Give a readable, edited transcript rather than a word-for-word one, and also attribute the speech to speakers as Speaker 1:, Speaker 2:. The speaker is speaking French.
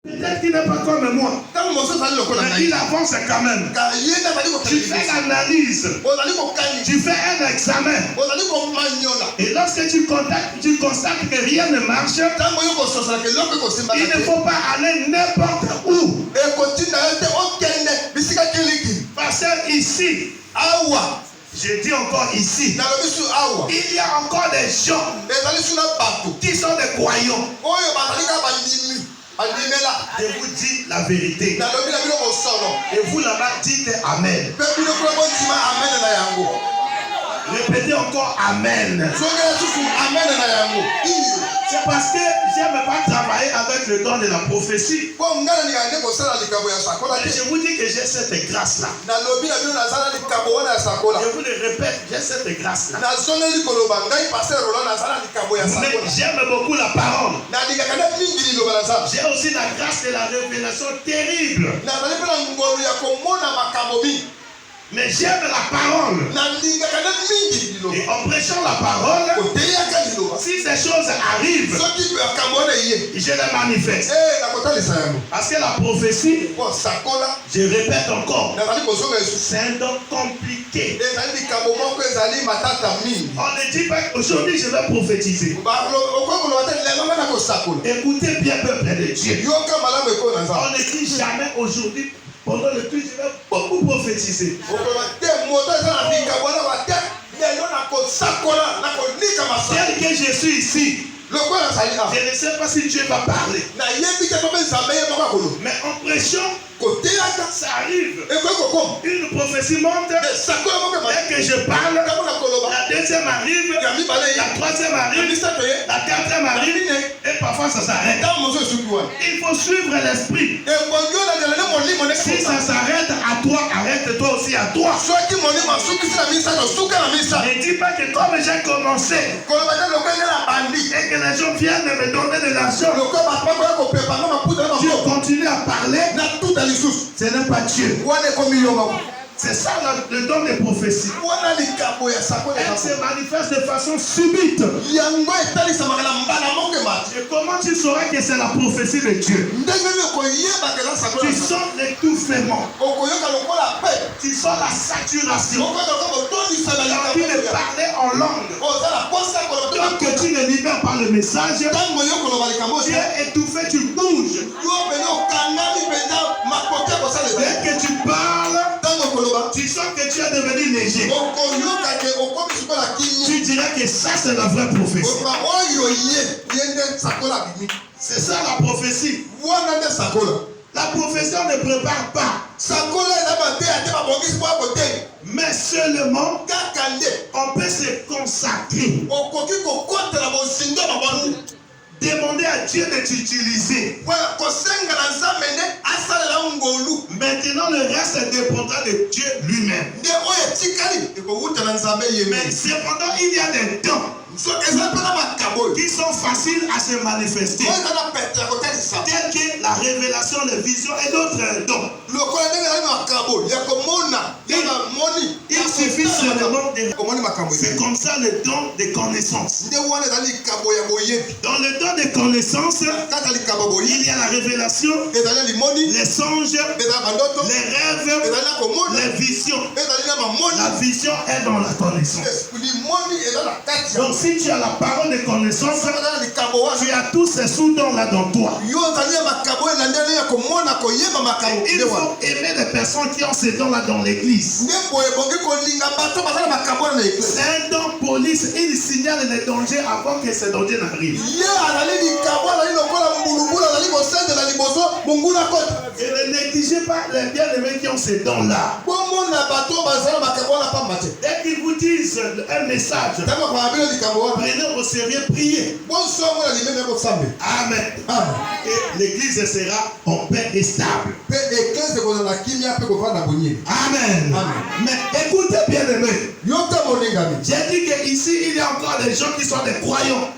Speaker 1: Peut-être qu'il n'est pas comme moi. Mais il avance quand même. Tu fais l'analyse. Tu fais un examen. Et lorsque tu constates que rien ne marche, il ne faut pas aller n'importe où. Parce que ici, je dis encore ici, il y a encore des gens qui sont des croyants. Je vous dis la vérité. Et vous là-bas dites Amen. Répétez encore Amen. C'est parce que j'aime pas travailler avec le don de la prophétie. Et je vous dis que j'ai cette grâce-là. Je vous le répète, j'ai cette grâce-là. Mais j'aime beaucoup la parole. J'ai aussi la grâce de la révélation terrible. Mais j'aime la parole. Et en prêchant la parole, si ces choses arrivent, je les manifeste. Parce que la prophétie, je répète encore, c'est un don compliqué. On ne dit pas qu'aujourd'hui je vais prophétiser. Écoutez bien, peuple de Dieu. On ne dit jamais aujourd'hui. Pendant le culte, je vais beaucoup prophétiser. Tel que je suis ici, je ne sais pas si Dieu va parler. Mais en prêchant, ça arrive. Une prophétie monte. Dès que je parle, la deuxième arrive, la troisième arrive, la quatrième arrive, et parfois ça s'arrête. Il faut suivre l'esprit. Si ça s'arrête à toi, arrête-toi aussi à toi. Ne dis pas que comme j'ai commencé, et que les gens viennent me donner de l'argent, Dieu continue à parler. Ce n'est pas Dieu. C'est ça le don des prophéties. Elle se manifeste de façon subite. Et comment tu sauras que c'est la prophétie de Dieu? Tu sens l'étouffement. Tu sens la saturation. Tu envie de parler en langue. Tant que tu ne libères pas le message, tu es étouffé, tu bouges. Dès que tu parles, tu sens que tu es devenu léger. Tu dirais que ça c'est la vraie prophétie. C'est ça la prophétie. La prophétie on ne prépare pas. Mais seulement on peut se consacrer. Demander à Dieu de t'utiliser. Maintenant, le reste dépendra de Dieu lui-même. Mais cependant, il y a des dons qui sont faciles à se manifester. Tels que la révélation, les visions et d'autres dons. Il suffit seulement de... C'est comme ça le don de connaissance. Dans le don de connaissance, il y a la révélation, les songes, les rêves, les visions. La vision est dans la connaissance. Donc si tu as la parole de connaissance, tu as tous ces sous-dons là dans toi. Il faut aimer les personnes qui ont ces dons là dans l'église. C'est un don police, il signale les dangers avant que ces dangers n'arrivent. Et ne négligez pas les bien-aimés qui ont ces dons-là. Dès qu'ils vous disent un message, prenez au sérieux, priez. Amen. Et l'église sera en paix et stable. Amen. Mais écoutez bien-aimés. J'ai dit qu'ici il y a encore des gens qui sont des croyants.